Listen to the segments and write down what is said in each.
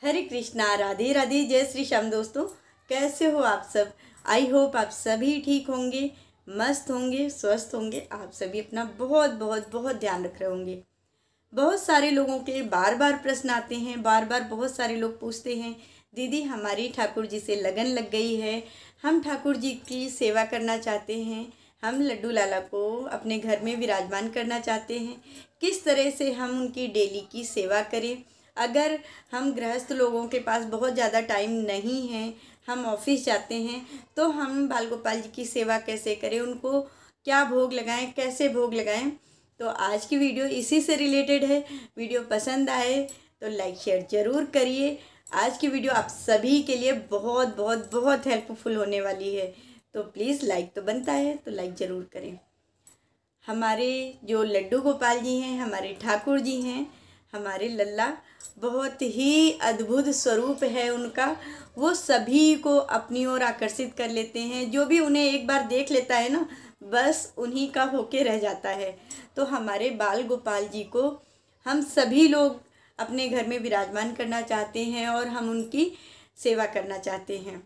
हरे कृष्णा, राधे राधे, जय श्री श्याम। दोस्तों, कैसे हो आप सब? आई होप आप सभी ठीक होंगे, मस्त होंगे, स्वस्थ होंगे। आप सभी अपना बहुत बहुत बहुत ध्यान रख रहे होंगे। बहुत सारे लोगों के बार बार प्रश्न आते हैं, बार बार बहुत सारे लोग पूछते हैं, दीदी हमारी ठाकुर जी से लगन लग गई है, हम ठाकुर जी की सेवा करना चाहते हैं, हम लड्डू लाला को अपने घर में विराजमान करना चाहते हैं, किस तरह से हम उनकी डेली की सेवा करें। अगर हम गृहस्थ लोगों के पास बहुत ज़्यादा टाइम नहीं है, हम ऑफिस जाते हैं, तो हम बाल गोपाल जी की सेवा कैसे करें, उनको क्या भोग लगाएं, कैसे भोग लगाएं। तो आज की वीडियो इसी से रिलेटेड है। वीडियो पसंद आए तो लाइक शेयर ज़रूर करिए। आज की वीडियो आप सभी के लिए बहुत बहुत बहुत हेल्पफुल होने वाली है, तो प्लीज़ लाइक तो बनता है, तो लाइक ज़रूर करें। हमारे जो लड्डू गोपाल जी हैं, हमारे ठाकुर जी हैं, हमारे लल्ला बहुत ही अद्भुत स्वरूप है उनका। वो सभी को अपनी ओर आकर्षित कर लेते हैं। जो भी उन्हें एक बार देख लेता है ना, बस उन्हीं का होके रह जाता है। तो हमारे बाल गोपाल जी को हम सभी लोग अपने घर में विराजमान करना चाहते हैं और हम उनकी सेवा करना चाहते हैं।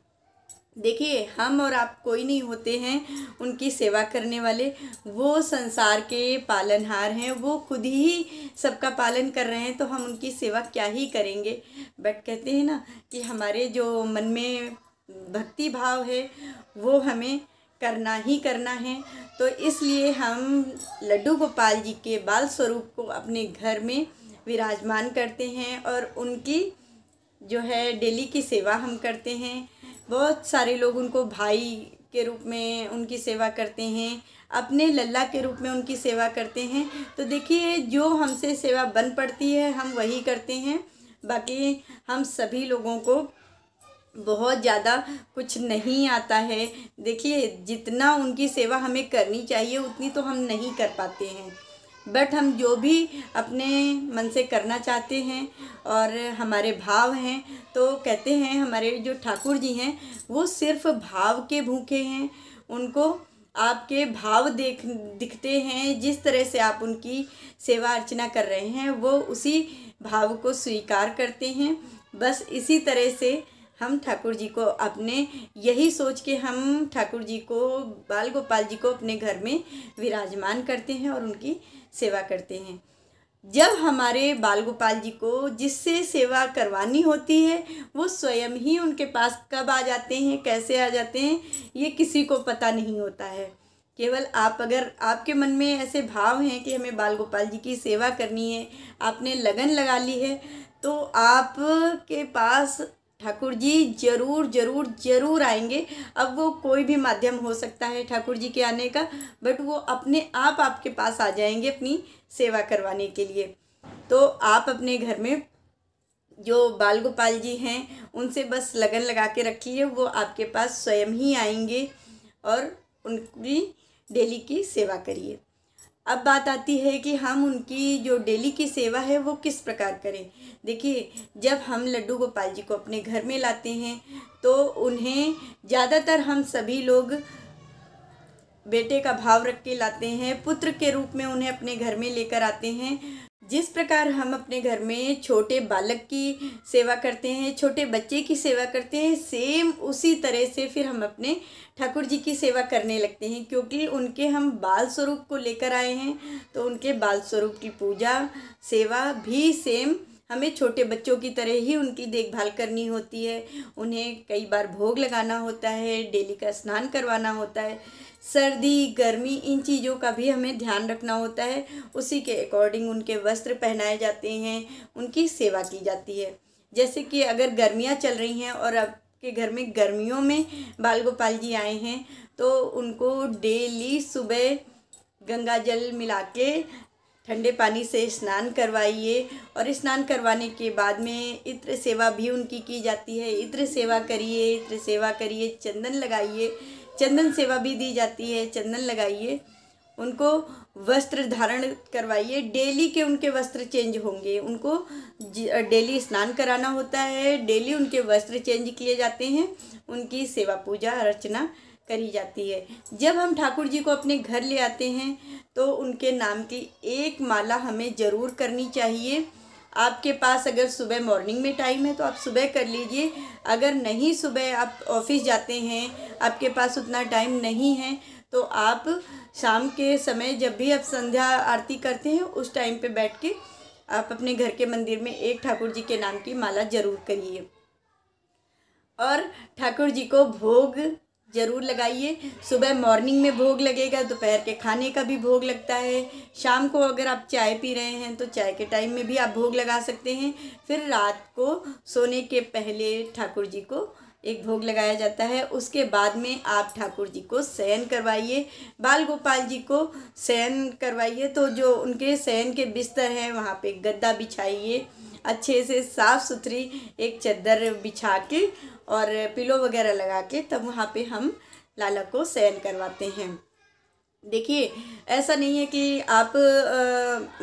देखिए, हम और आप कोई नहीं होते हैं उनकी सेवा करने वाले। वो संसार के पालनहार हैं, वो खुद ही सबका पालन कर रहे हैं, तो हम उनकी सेवा क्या ही करेंगे। बट कहते हैं ना कि हमारे जो मन में भक्ति भाव है वो हमें करना ही करना है। तो इसलिए हम लड्डू गोपाल जी के बाल स्वरूप को अपने घर में विराजमान करते हैं और उनकी जो है डेली की सेवा हम करते हैं। बहुत सारे लोग उनको भाई के रूप में उनकी सेवा करते हैं, अपने लल्ला के रूप में उनकी सेवा करते हैं। तो देखिए, जो हमसे सेवा बन पड़ती है हम वही करते हैं। बाकी हम सभी लोगों को बहुत ज़्यादा कुछ नहीं आता है। देखिए, जितना उनकी सेवा हमें करनी चाहिए उतनी तो हम नहीं कर पाते हैं। बट हम जो भी अपने मन से करना चाहते हैं और हमारे भाव हैं, तो कहते हैं हमारे जो ठाकुर जी हैं वो सिर्फ भाव के भूखे हैं। उनको आपके भाव दिखते हैं। जिस तरह से आप उनकी सेवा अर्चना कर रहे हैं वो उसी भाव को स्वीकार करते हैं। बस इसी तरह से हम ठाकुर जी को अपने यही सोच के हम ठाकुर जी को, बाल गोपाल जी को अपने घर में विराजमान करते हैं और उनकी सेवा करते हैं। जब हमारे बाल गोपाल जी को जिससे सेवा करवानी होती है वो स्वयं ही उनके पास कब आ जाते हैं, कैसे आ जाते हैं, ये किसी को पता नहीं होता है। केवल आप, अगर आपके मन में ऐसे भाव हैं कि हमें बाल गोपाल जी की सेवा करनी है, आपने लगन लगा ली है, तो आपके पास ठाकुर जी ज़रूर ज़रूर ज़रूर आएंगे। अब वो कोई भी माध्यम हो सकता है ठाकुर जी के आने का, बट वो अपने आप आपके पास आ जाएंगे अपनी सेवा करवाने के लिए। तो आप अपने घर में जो बाल गोपाल जी हैं उनसे बस लगन लगा के रखिए, वो आपके पास स्वयं ही आएंगे और उनकी डेली की सेवा करिए। अब बात आती है कि हम उनकी जो डेली की सेवा है वो किस प्रकार करें। देखिए, जब हम लड्डू गोपाल जी को अपने घर में लाते हैं तो उन्हें ज़्यादातर हम सभी लोग बेटे का भाव रख के लाते हैं, पुत्र के रूप में उन्हें अपने घर में लेकर आते हैं। जिस प्रकार हम अपने घर में छोटे बालक की सेवा करते हैं, छोटे बच्चे की सेवा करते हैं, सेम उसी तरह से फिर हम अपने ठाकुर जी की सेवा करने लगते हैं। क्योंकि उनके हम बाल स्वरूप को लेकर आए हैं, तो उनके बाल स्वरूप की पूजा सेवा भी सेम हमें छोटे बच्चों की तरह ही उनकी देखभाल करनी होती है। उन्हें कई बार भोग लगाना होता है, डेली का स्नान करवाना होता है, सर्दी गर्मी इन चीज़ों का भी हमें ध्यान रखना होता है। उसी के अकॉर्डिंग उनके वस्त्र पहनाए जाते हैं, उनकी सेवा की जाती है। जैसे कि अगर गर्मियाँ चल रही हैं और आपके घर में गर्मियों में बाल गोपाल जी आए हैं, तो उनको डेली सुबह गंगा जल मिला के ठंडे पानी से स्नान करवाइए। और स्नान करवाने के बाद में इत्र सेवा भी उनकी की जाती है। इत्र सेवा करिए, इत्र सेवा करिए, चंदन लगाइए, चंदन सेवा भी दी जाती है, चंदन लगाइए। उनको वस्त्र धारण करवाइए, डेली के उनके वस्त्र चेंज होंगे। उनको डेली स्नान कराना होता है, डेली उनके वस्त्र चेंज किए जाते हैं, उनकी सेवा पूजा अर्चना करी जाती है। जब हम ठाकुर जी को अपने घर ले आते हैं तो उनके नाम की एक माला हमें ज़रूर करनी चाहिए। आपके पास अगर सुबह मॉर्निंग में टाइम है तो आप सुबह कर लीजिए। अगर नहीं, सुबह आप ऑफिस जाते हैं, आपके पास उतना टाइम नहीं है, तो आप शाम के समय जब भी आप संध्या आरती करते हैं उस टाइम पे बैठ के आप अपने घर के मंदिर में एक ठाकुर जी के नाम की माला जरूर करिए और ठाकुर जी को भोग ज़रूर लगाइए। सुबह मॉर्निंग में भोग लगेगा, दोपहर के खाने का भी भोग लगता है, शाम को अगर आप चाय पी रहे हैं तो चाय के टाइम में भी आप भोग लगा सकते हैं। फिर रात को सोने के पहले ठाकुर जी को एक भोग लगाया जाता है। उसके बाद में आप ठाकुर जी को शयन करवाइए, बाल गोपाल जी को शयन करवाइए। तो जो उनके शयन के बिस्तर हैं वहाँ पे गद्दा बिछाइए, अच्छे से साफ़ सुथरी एक चादर बिछा के और पिलो वगैरह लगा के तब वहाँ पे हम लाला को शयन करवाते हैं। देखिए, ऐसा नहीं है कि आप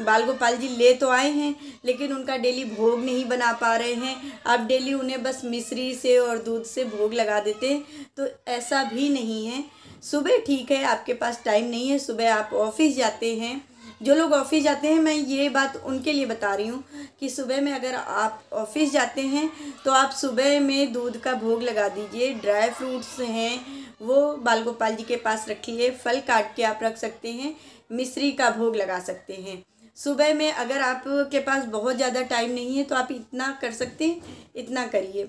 बाल गोपाल जी ले तो आए हैं लेकिन उनका डेली भोग नहीं बना पा रहे हैं, आप डेली उन्हें बस मिश्री से और दूध से भोग लगा देते हैं, तो ऐसा भी नहीं है। सुबह ठीक है, आपके पास टाइम नहीं है, सुबह आप ऑफिस जाते हैं। जो लोग ऑफिस जाते हैं, मैं ये बात उनके लिए बता रही हूँ कि सुबह में अगर आप ऑफिस जाते हैं तो आप सुबह में दूध का भोग लगा दीजिए। ड्राई फ्रूट्स हैं वो बाल गोपाल जी के पास रखिए, फल काट के आप रख सकते हैं, मिश्री का भोग लगा सकते हैं। सुबह में अगर आपके पास बहुत ज़्यादा टाइम नहीं है तो आप इतना कर सकते हैं, इतना करिए।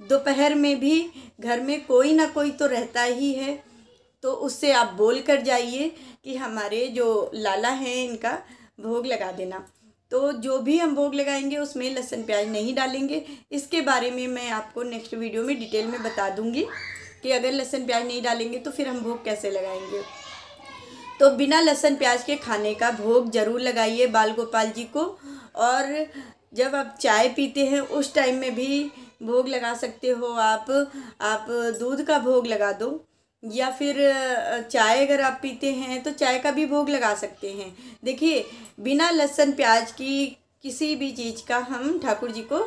दोपहर में भी घर में कोई ना कोई तो रहता ही है, तो उससे आप बोल कर जाइए कि हमारे जो लाला हैं इनका भोग लगा देना। तो जो भी हम भोग लगाएंगे उसमें लहसुन प्याज नहीं डालेंगे। इसके बारे में मैं आपको नेक्स्ट वीडियो में डिटेल में बता दूंगी कि अगर लहसुन प्याज नहीं डालेंगे तो फिर हम भोग कैसे लगाएंगे। तो बिना लहसुन प्याज के खाने का भोग ज़रूर लगाइए बाल गोपाल जी को। और जब आप चाय पीते हैं उस टाइम में भी भोग लगा सकते हो। आप दूध का भोग लगा दो, या फिर चाय अगर आप पीते हैं तो चाय का भी भोग लगा सकते हैं। देखिए, बिना लहसुन प्याज की किसी भी चीज़ का हम ठाकुर जी को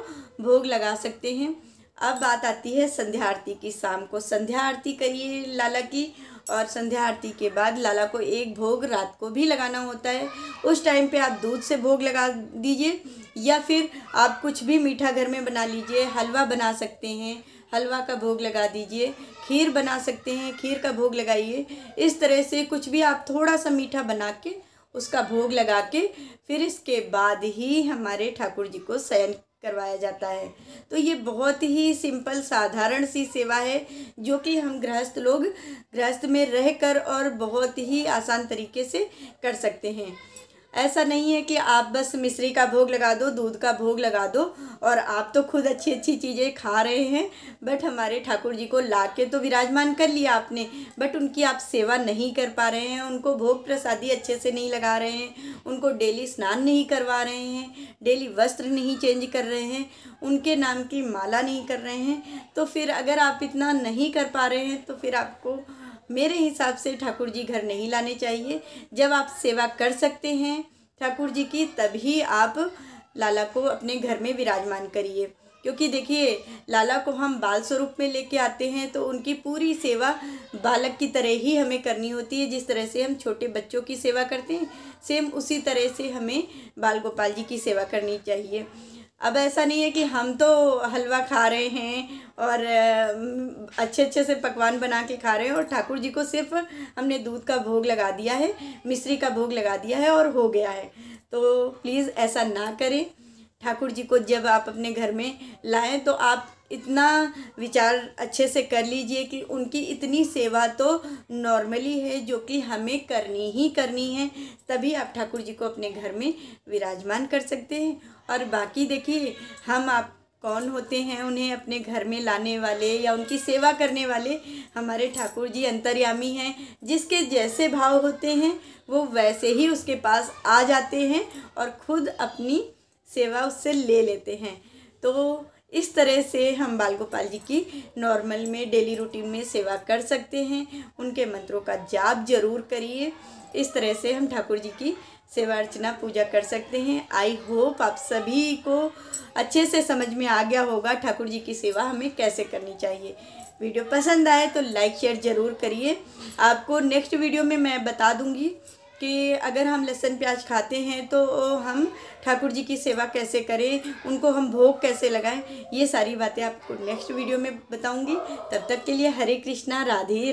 भोग लगा सकते हैं। अब बात आती है संध्या आरती की। शाम को संध्या आरती करिए लाला की, और संध्या आरती के बाद लाला को एक भोग रात को भी लगाना होता है। उस टाइम पे आप दूध से भोग लगा दीजिए, या फिर आप कुछ भी मीठा घर में बना लीजिए। हलवा बना सकते हैं, हलवा का भोग लगा दीजिए। खीर बना सकते हैं, खीर का भोग लगाइए। इस तरह से कुछ भी आप थोड़ा सा मीठा बना के उसका भोग लगा के फिर इसके बाद ही हमारे ठाकुर जी को शयन करवाया जाता है। तो ये बहुत ही सिंपल साधारण सी सेवा है जो कि हम गृहस्थ में रहकर और बहुत ही आसान तरीके से कर सकते हैं। ऐसा नहीं है कि आप बस मिश्री का भोग लगा दो, दूध का भोग लगा दो और आप तो खुद अच्छी अच्छी चीज़ें खा रहे हैं, बट हमारे ठाकुर जी को ला के तो विराजमान कर लिया आपने, बट उनकी आप सेवा नहीं कर पा रहे हैं, उनको भोग प्रसादी अच्छे से नहीं लगा रहे हैं, उनको डेली स्नान नहीं करवा रहे हैं, डेली वस्त्र नहीं चेंज कर रहे हैं, उनके नाम की माला नहीं कर रहे हैं। तो फिर अगर आप इतना नहीं कर पा रहे हैं तो फिर आपको मेरे हिसाब से ठाकुर जी घर नहीं लाने चाहिए। जब आप सेवा कर सकते हैं ठाकुर जी की तभी आप लाला को अपने घर में विराजमान करिए। क्योंकि देखिए, लाला को हम बाल स्वरूप में लेके आते हैं तो उनकी पूरी सेवा बालक की तरह ही हमें करनी होती है। जिस तरह से हम छोटे बच्चों की सेवा करते हैं, सेम उसी तरह से हमें बाल गोपाल जी की सेवा करनी चाहिए। अब ऐसा नहीं है कि हम तो हलवा खा रहे हैं और अच्छे अच्छे से पकवान बना के खा रहे हैं और ठाकुर जी को सिर्फ हमने दूध का भोग लगा दिया है, मिश्री का भोग लगा दिया है और हो गया है। तो प्लीज़ ऐसा ना करें। ठाकुर जी को जब आप अपने घर में लाएं तो आप इतना विचार अच्छे से कर लीजिए कि उनकी इतनी सेवा तो नॉर्मली है जो कि हमें करनी ही करनी है, तभी आप ठाकुर जी को अपने घर में विराजमान कर सकते हैं। और बाकी देखिए, हम आप कौन होते हैं उन्हें अपने घर में लाने वाले या उनकी सेवा करने वाले? हमारे ठाकुर जी अंतर्यामी हैं, जिसके जैसे भाव होते हैं वो वैसे ही उसके पास आ जाते हैं और खुद अपनी सेवा उससे ले लेते हैं। तो इस तरह से हम बाल गोपाल जी की नॉर्मल में डेली रूटीन में सेवा कर सकते हैं। उनके मंत्रों का जाप जरूर करिए। इस तरह से हम ठाकुर जी की सेवा अर्चना पूजा कर सकते हैं। आई होप आप सभी को अच्छे से समझ में आ गया होगा ठाकुर जी की सेवा हमें कैसे करनी चाहिए। वीडियो पसंद आए तो लाइक शेयर ज़रूर करिए। आपको नेक्स्ट वीडियो में मैं बता दूंगी कि अगर हम लहसुन प्याज खाते हैं तो हम ठाकुर जी की सेवा कैसे करें, उनको हम भोग कैसे लगाएं, ये सारी बातें आपको नेक्स्ट वीडियो में बताऊंगी। तब तक के लिए हरे कृष्णा, राधे।